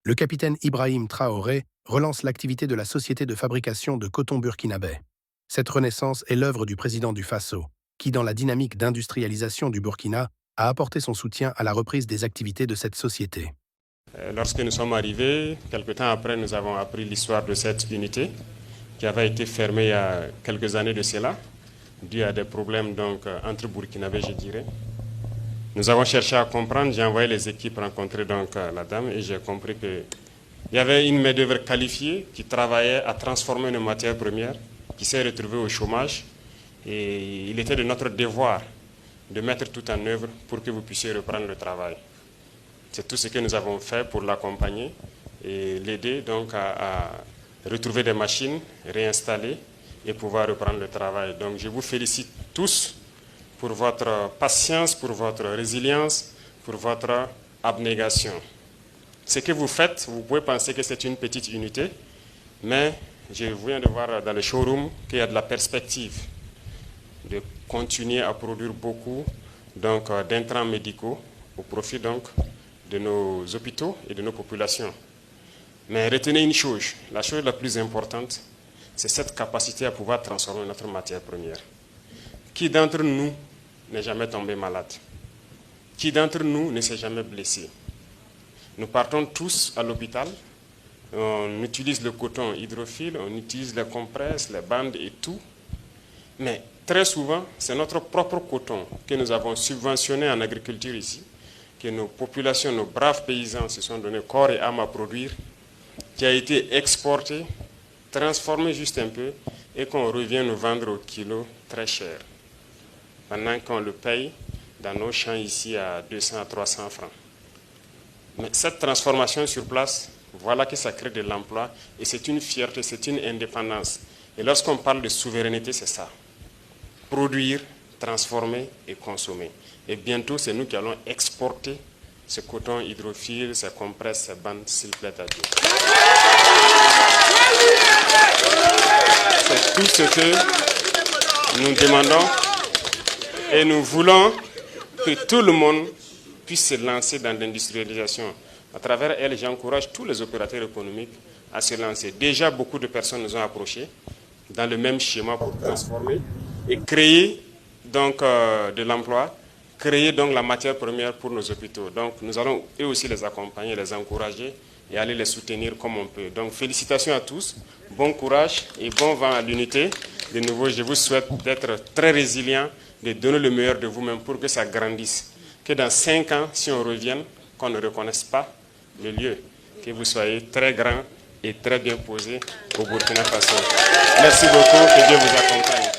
le capitaine Ibrahim Traoré relance l'activité de la société de fabrication de coton burkinabé. Cette renaissance est l'œuvre du président du Faso, qui, dans la dynamique d'industrialisation du Burkina, a apporté son soutien à la reprise des activités de cette société. Lorsque nous sommes arrivés, quelque temps après, nous avons appris l'histoire de cette unité qui avait été fermée il y a quelques années de cela, dû à des problèmes entre Burkinabés, je dirais. Nous avons cherché à comprendre, j'ai envoyé les équipes rencontrer la dame et j'ai compris qu'il y avait une main-d'œuvre qualifiée qui travaillait à transformer nos matières premières, qui s'est retrouvée au chômage. Et il était de notre devoir de mettre tout en œuvre pour que vous puissiez reprendre le travail. C'est tout ce que nous avons fait pour l'accompagner et l'aider donc à retrouver des machines, réinstaller et pouvoir reprendre le travail. Donc je vous félicite tous pour votre patience, pour votre résilience, pour votre abnégation. Ce que vous faites, vous pouvez penser que c'est une petite unité, mais je viens de voir dans le showroom qu'il y a de la perspective de continuer à produire beaucoup d'intrants médicaux au profit de nos hôpitaux et de nos populations. Mais retenez une chose, la chose la plus importante, c'est cette capacité à pouvoir transformer notre matière première. Qui d'entre nous n'est jamais tombé malade? Qui d'entre nous ne s'est jamais blessé? Nous partons tous à l'hôpital, on utilise le coton hydrophile, on utilise les compresses, les bandes et tout, mais très souvent, c'est notre propre coton que nous avons subventionné en agriculture ici, que nos populations, nos braves paysans se sont donné corps et âme à produire, qui a été exporté, transformé juste un peu, et qu'on revient nous vendre au kilo très cher, pendant qu'on le paye dans nos champs ici à 200 à 300 francs. Mais cette transformation sur place, voilà que ça crée de l'emploi, et c'est une fierté, c'est une indépendance. Et lorsqu'on parle de souveraineté, c'est ça. Produire, transformer et consommer. Et bientôt, c'est nous qui allons exporter ce coton hydrophile, ces compresses, ces bandes, s'il plaît à Dieu. C'est tout ce que nous demandons et nous voulons que tout le monde puisse se lancer dans l'industrialisation. À travers elle, j'encourage tous les opérateurs économiques à se lancer. Déjà, beaucoup de personnes nous ont approchés dans le même schéma pour transformer et créer de l'emploi, créer la matière première pour nos hôpitaux. Donc nous allons eux aussi les accompagner, les encourager et aller les soutenir comme on peut. Donc félicitations à tous, bon courage et bon vent à l'unité. De nouveau, je vous souhaite d'être très résilients, de donner le meilleur de vous-même pour que ça grandisse. Que dans 5 ans, si on revienne, qu'on ne reconnaisse pas le lieu, que vous soyez très grand et très bien posé au Burkina Faso. Merci beaucoup, que Dieu vous accompagne.